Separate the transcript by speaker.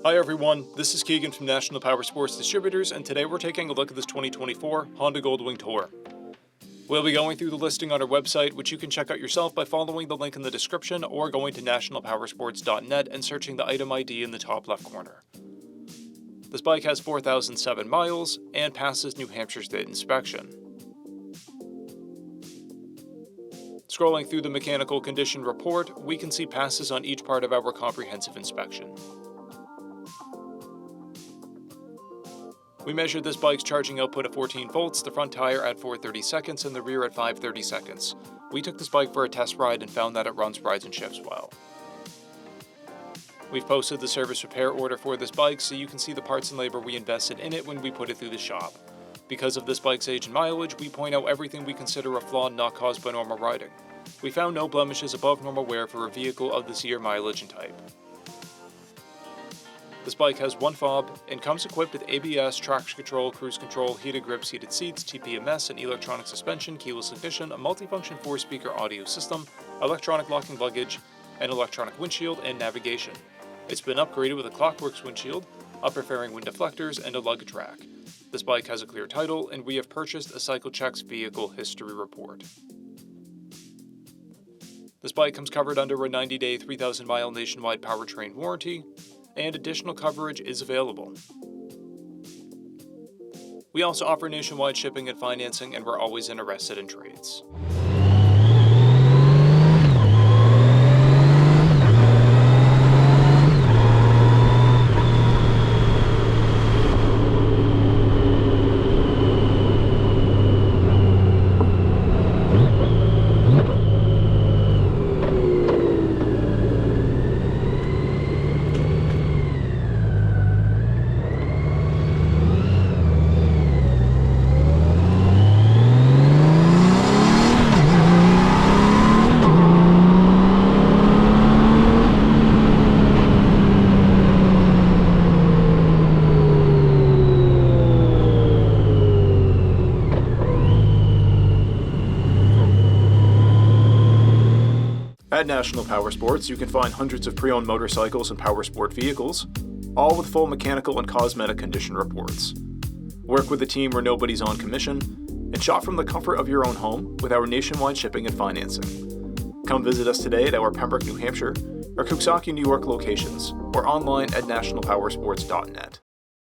Speaker 1: Hi everyone, this is Keegan from National Powersports Distributors, and today we're taking a look at this 2024 Honda Goldwing Tour. We'll be going through the listing on our website, which you can check out yourself by following the link in the description or going to nationalpowersports.net and searching the item ID in the top left corner. This bike has 4,007 miles and passes New Hampshire State inspection. Scrolling through the mechanical condition report, we can see passes on each part of our comprehensive inspection. We measured this bike's charging output at 14 volts, the front tire at 430 seconds, and the rear at 530 seconds. We took this bike for a test ride and found that it runs, rides, and shifts well. We've posted the service repair order for this bike so you can see the parts and labor we invested in it when we put it through the shop. Because of this bike's age and mileage, we point out everything we consider a flaw not caused by normal riding. We found no blemishes above normal wear for a vehicle of this year, mileage, and type. This bike has one fob and comes equipped with ABS, traction control, cruise control, heated grips, heated seats, TPMS, and electronic suspension, keyless ignition, a multifunction 4-speaker audio system, electronic locking luggage, an electronic windshield, and navigation. It's been upgraded with a Clockworks windshield, upper fairing wind deflectors, and a luggage rack. This bike has a clear title, and we have purchased a CycleCheck's vehicle history report. This bike comes covered under a 90-day, 3,000-mile nationwide powertrain warranty, and additional coverage is available. We also offer nationwide shipping and financing, and we're always interested in trades. At National Powersports, you can find hundreds of pre-owned motorcycles and powersport vehicles, all with full mechanical and cosmetic condition reports. Work with a team where nobody's on commission, and shop from the comfort of your own home with our nationwide shipping and financing. Come visit us today at our Pembroke, New Hampshire, or Coxsackie, New York locations, or online at nationalpowersports.net.